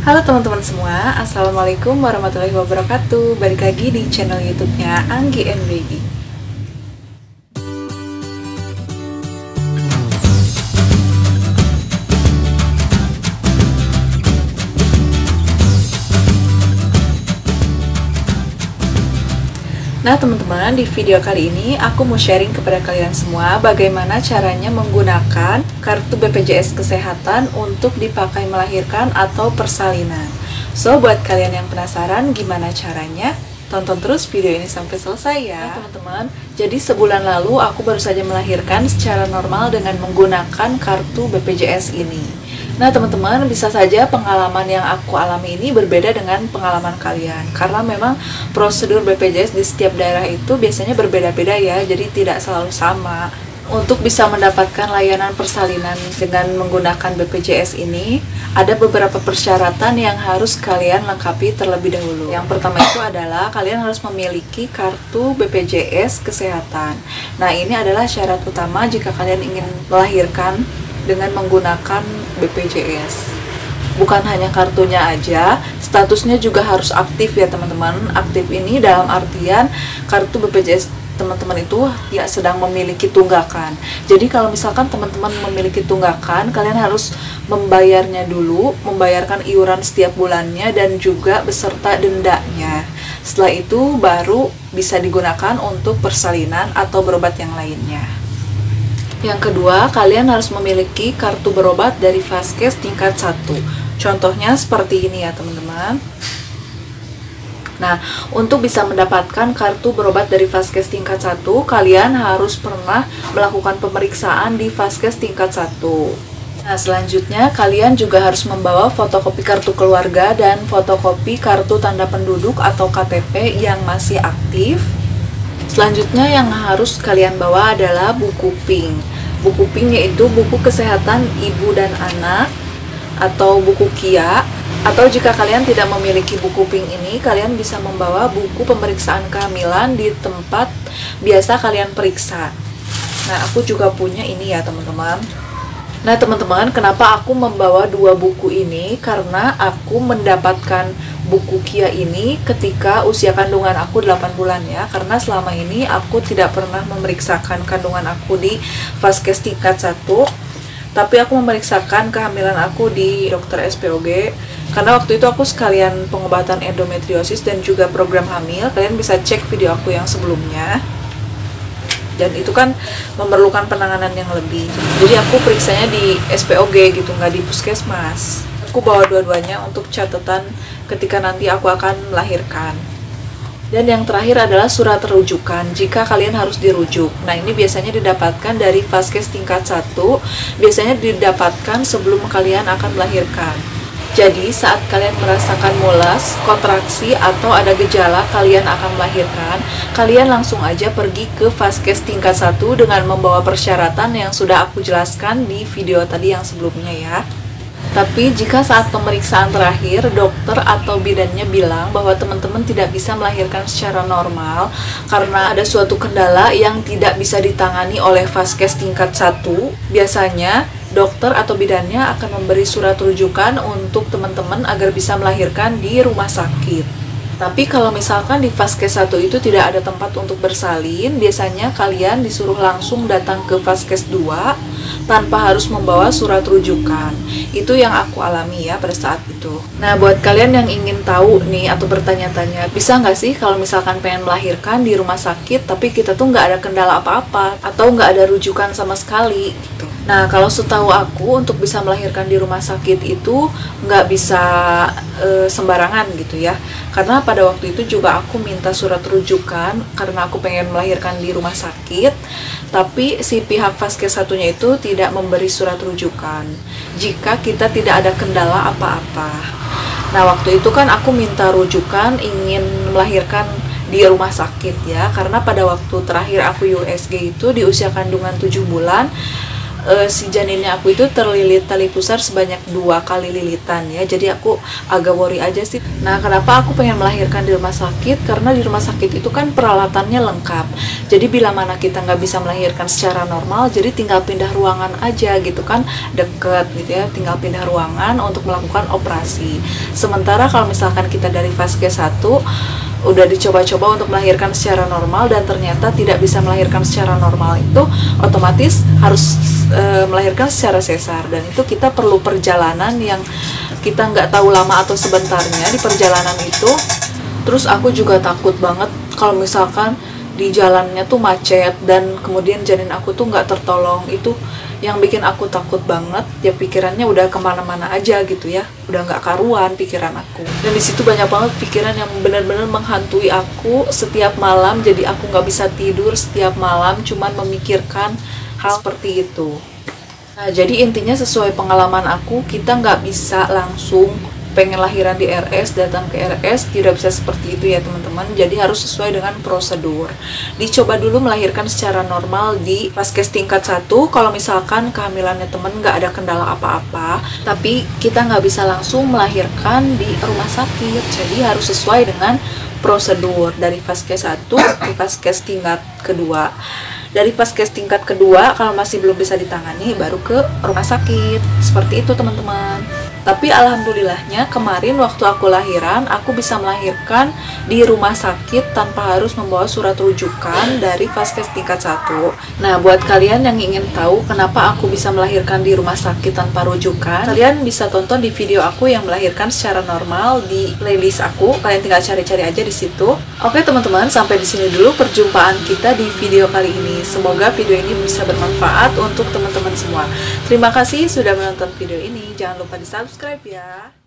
Halo teman-teman semua, Assalamualaikum warahmatullahi wabarakatuh. Balik lagi di channel YouTube-nya Anggi and Baby. Nah teman-teman, di video kali ini aku mau sharing kepada kalian semua bagaimana caranya menggunakan kartu BPJS Kesehatan untuk dipakai melahirkan atau persalinan. So, buat kalian yang penasaran gimana caranya, tonton terus video ini sampai selesai ya. Nah teman-teman, jadi sebulan lalu aku baru saja melahirkan secara normal dengan menggunakan kartu BPJS ini. Nah teman-teman, bisa saja pengalaman yang aku alami ini berbeda dengan pengalaman kalian, karena memang prosedur BPJS di setiap daerah itu biasanya berbeda-beda ya, jadi tidak selalu sama. Untuk bisa mendapatkan layanan persalinan dengan menggunakan BPJS ini, ada beberapa persyaratan yang harus kalian lengkapi terlebih dahulu. Yang pertama itu adalah kalian harus memiliki kartu BPJS Kesehatan. Nah ini adalah syarat utama jika kalian ingin melahirkan dengan menggunakan BPJS. Bukan hanya kartunya aja, statusnya juga harus aktif ya teman-teman. Aktif ini dalam artian kartu BPJS teman-teman itu ya sedang memiliki tunggakan. Jadi kalau misalkan teman-teman memiliki tunggakan, kalian harus membayarnya dulu, membayarkan iuran setiap bulannya dan juga beserta dendanya. Setelah itu baru bisa digunakan untuk persalinan atau berobat yang lainnya. Yang kedua, kalian harus memiliki kartu berobat dari Vaskes tingkat 1. Contohnya seperti ini ya teman-teman. Nah, untuk bisa mendapatkan kartu berobat dari Vaskes tingkat 1, kalian harus pernah melakukan pemeriksaan di Vaskes tingkat 1. Nah, selanjutnya kalian juga harus membawa fotokopi kartu keluarga dan fotokopi kartu tanda penduduk atau KTP yang masih aktif. Selanjutnya yang harus kalian bawa adalah buku PINK. Buku PINK yaitu buku kesehatan ibu dan anak atau buku KIA. Atau jika kalian tidak memiliki buku PINK ini, kalian bisa membawa buku pemeriksaan kehamilan di tempat biasa kalian periksa. Nah, aku juga punya ini ya teman-teman. Nah teman-teman, kenapa aku membawa dua buku ini? Karena aku mendapatkan buku KIA ini ketika usia kandungan aku 8 bulan ya. Karena selama ini aku tidak pernah memeriksakan kandungan aku di Vaskes tingkat 1, tapi aku memeriksakan kehamilan aku di dokter SPOG. Karena waktu itu aku sekalian pengobatan endometriosis dan juga program hamil. Kalian bisa cek video aku yang sebelumnya. Dan itu kan memerlukan penanganan yang lebih. Jadi aku periksanya di SPOG gitu, nggak di puskesmas. Aku bawa dua-duanya untuk catatan ketika nanti aku akan melahirkan. Dan yang terakhir adalah surat rujukan jika kalian harus dirujuk. Nah ini biasanya didapatkan dari Vaskes tingkat 1. Biasanya didapatkan sebelum kalian akan melahirkan. Jadi saat kalian merasakan mulas, kontraksi, atau ada gejala kalian akan melahirkan, kalian langsung aja pergi ke Vaskes tingkat 1 dengan membawa persyaratan yang sudah aku jelaskan di video tadi yang sebelumnya ya. Tapi jika saat pemeriksaan terakhir dokter atau bidannya bilang bahwa teman-teman tidak bisa melahirkan secara normal karena ada suatu kendala yang tidak bisa ditangani oleh Vaskes tingkat 1, biasanya dokter atau bidannya akan memberi surat rujukan untuk teman-teman agar bisa melahirkan di rumah sakit. Tapi kalau misalkan di Vaskes 1 itu tidak ada tempat untuk bersalin, biasanya kalian disuruh langsung datang ke Vaskes 2 tanpa harus membawa surat rujukan. Itu yang aku alami ya pada saat itu. Nah buat kalian yang ingin tahu nih atau bertanya-tanya, bisa nggak sih kalau misalkan pengen melahirkan di rumah sakit tapi kita tuh nggak ada kendala apa-apa atau nggak ada rujukan sama sekali gitu. Nah kalau setahu aku untuk bisa melahirkan di rumah sakit itu nggak bisa sembarangan gitu ya. Karena pada waktu itu juga aku minta surat rujukan karena aku pengen melahirkan di rumah sakit, tapi si pihak Vaskes satunya itu tidak memberi surat rujukan jika kita tidak ada kendala apa-apa. Nah waktu itu kan aku minta rujukan ingin melahirkan di rumah sakit ya, karena pada waktu terakhir aku USG itu di usia kandungan 7 bulan si janinnya aku itu terlilit tali pusar sebanyak 2 kali lilitan ya, jadi aku agak worry aja sih. Nah, kenapa aku pengen melahirkan di rumah sakit? Karena di rumah sakit itu kan peralatannya lengkap, jadi bila mana kita nggak bisa melahirkan secara normal, jadi tinggal pindah ruangan aja gitu kan, deket gitu ya, tinggal pindah ruangan untuk melakukan operasi. Sementara kalau misalkan kita dari Vaskes 1 udah dicoba-coba untuk melahirkan secara normal dan ternyata tidak bisa melahirkan secara normal, itu otomatis harus melahirkan secara sesar, dan itu kita perlu perjalanan yang kita nggak tahu lama atau sebentarnya di perjalanan itu. Terus aku juga takut banget kalau misalkan di jalannya tuh macet dan kemudian janin aku tuh nggak tertolong. Itu yang bikin aku takut banget ya, pikirannya udah kemana-mana aja gitu ya, udah nggak karuan pikiran aku. Dan di situ banyak banget pikiran yang benar-benar menghantui aku setiap malam, jadi aku nggak bisa tidur setiap malam cuman memikirkan hal seperti itu. Nah, jadi intinya sesuai pengalaman aku, kita nggak bisa langsung pengen lahiran di RS, datang ke RS, tidak bisa seperti itu ya teman-teman. Jadi harus sesuai dengan prosedur. Dicoba dulu melahirkan secara normal di Vaskes tingkat 1 kalau misalkan kehamilannya temen nggak ada kendala apa-apa, tapi kita nggak bisa langsung melahirkan di rumah sakit, jadi harus sesuai dengan prosedur dari Vaskes 1 ke Vaskes tingkat kedua. Dari Vaskes tingkat kedua kalau masih belum bisa ditangani, baru ke rumah sakit. Seperti itu teman-teman. Tapi alhamdulillahnya kemarin waktu aku lahiran, aku bisa melahirkan di rumah sakit tanpa harus membawa surat rujukan dari Vaskes tingkat 1. Nah, buat kalian yang ingin tahu kenapa aku bisa melahirkan di rumah sakit tanpa rujukan, kalian bisa tonton di video aku yang melahirkan secara normal di playlist aku. Kalian tinggal cari-cari aja di situ. Oke teman-teman, sampai di sini dulu perjumpaan kita di video kali ini. Semoga video ini bisa bermanfaat untuk teman-teman semua. Terima kasih sudah menonton video ini. Jangan lupa di subscribe ya.